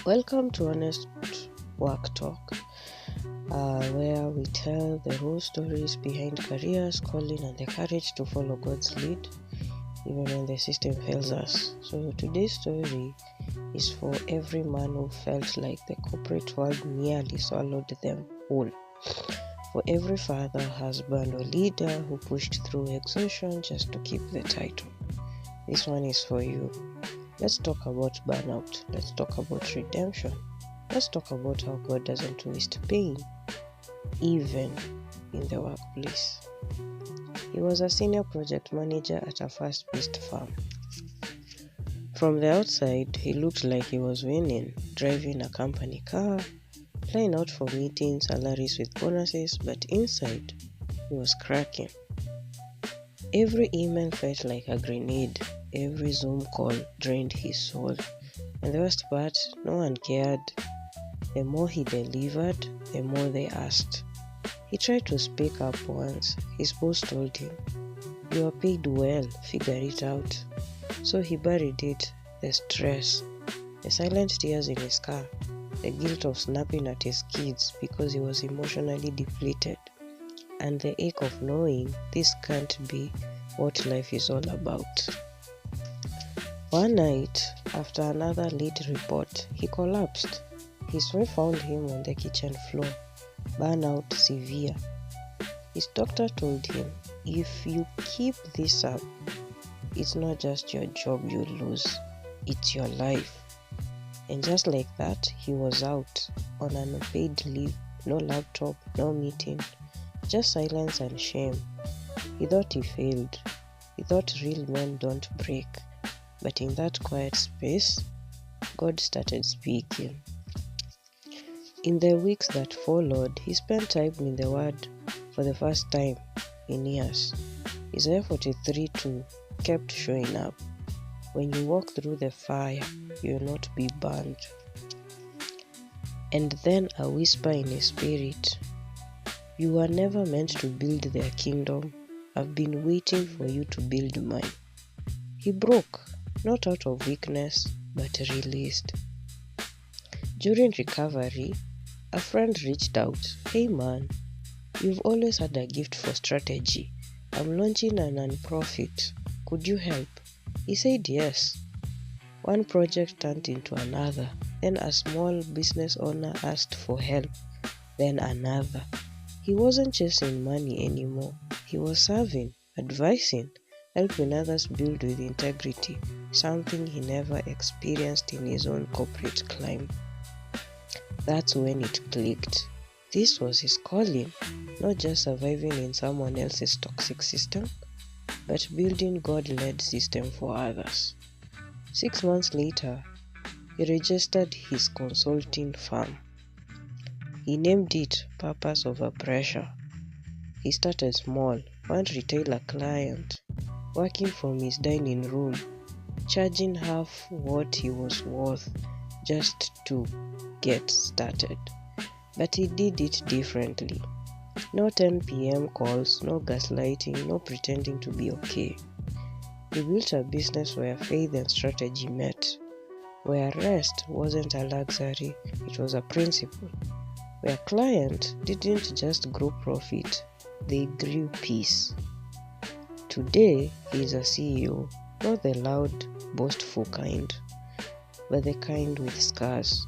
Welcome to Honest Work Talk, where we tell the whole stories behind careers, calling, and the courage to follow God's lead, even when the system fails us. So today's story is for every man who felt like the corporate world nearly swallowed them whole. For every father, husband, or leader who pushed through exhaustion just to keep the title. This one is for you. Let's talk about burnout. Let's talk about redemption. Let's talk about how God doesn't waste pain, even in the workplace. He was a senior project manager at a fast-paced firm. From the outside, he looked like he was winning, driving a company car, flying out for meetings, salaries with bonuses, but inside, he was cracking. Every email felt like a grenade. Every Zoom call drained his soul. And the worst part, no one cared. The more he delivered, the more they asked. He tried to speak up once. His boss told him, "You are paid well, figure it out." So he buried it, the stress, the silent tears in his car, the guilt of snapping at his kids because he was emotionally depleted, and the ache of knowing this can't be what life is all about. One night, after another late report, he collapsed. His wife found him on the kitchen floor, burnout severe. His doctor told him, "If you keep this up, it's not just your job you lose, it's your life." And just like that, he was out on unpaid leave, no laptop, no meeting, just silence and shame. He thought he failed. He thought real men don't break. But in that quiet space, God started speaking. In the weeks that followed, he spent time in the Word for the first time in years. Isaiah 43:2 kept showing up. When you walk through the fire, you will not be burned. And then a whisper in his spirit, "You were never meant to build their kingdom. I've been waiting for you to build mine." He broke. Not out of weakness, but released. During recovery, a friend reached out. "Hey man, you've always had a gift for strategy. I'm launching a non-profit. Could you help?" He said yes. One project turned into another. Then a small business owner asked for help. Then another. He wasn't chasing money anymore. He was serving, advising, helping others build with integrity, something he never experienced in his own corporate climb. That's when it clicked. This was his calling, not just surviving in someone else's toxic system, but building God-led system for others. 6 months later, he registered his consulting firm. He named it Purpose Over Pressure. He started small, one retailer client, working from his dining room, charging half what he was worth just to get started. But he did it differently. No 10 p.m. calls, no gaslighting, no pretending to be okay. He built a business where faith and strategy met, where rest wasn't a luxury, it was a principle, where clients didn't just grow profit, they grew peace. Today, he is a CEO, not the loud, boastful kind, but the kind with scars.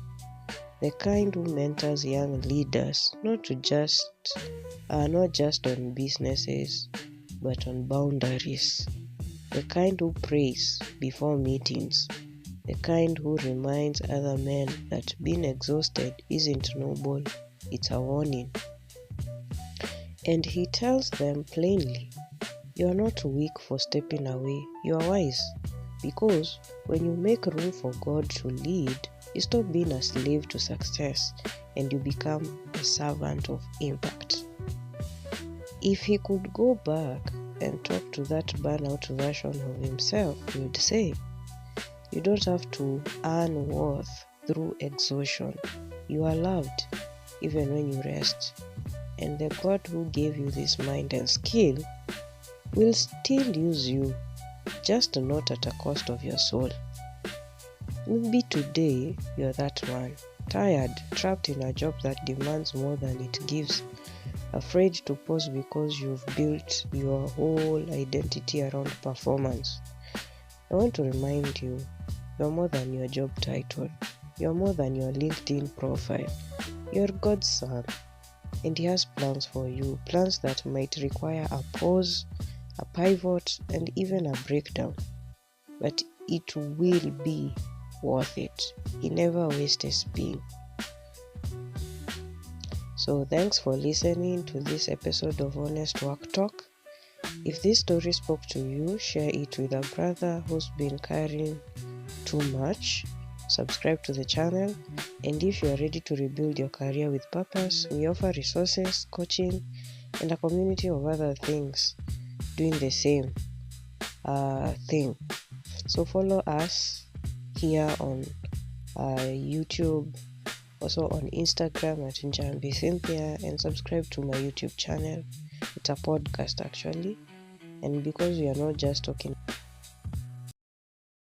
The kind who mentors young leaders not just on businesses, but on boundaries. The kind who prays before meetings. The kind who reminds other men that being exhausted isn't noble, it's a warning. And he tells them plainly, "You are not weak for stepping away, you are wise." Because when you make room for God to lead, you stop being a slave to success and you become a servant of impact. If he could go back and talk to that burnout version of himself, he would say, "You don't have to earn worth through exhaustion. You are loved even when you rest. And the God who gave you this mind and skill will still use you, just not at a cost of your soul." Maybe today you're that one, tired, trapped in a job that demands more than it gives, afraid to pause because you've built your whole identity around performance. I want to remind you, you're more than your job title. You're more than your LinkedIn profile. You're God's son, and He has plans for you, plans that might require a pause, a pivot, and even a breakdown. But it will be worth it. He never wastes a spin. So thanks for listening to this episode of Honest Work Talk. If this story spoke to you, share it with a brother who's been carrying too much. Subscribe to the channel, and if you are ready to rebuild your career with purpose, we offer resources, coaching, and a community of other things doing the same thing. So follow us here on YouTube, also on Instagram at Njambi Cynthia, and subscribe to my YouTube channel. It's a podcast actually, and because we are not just talking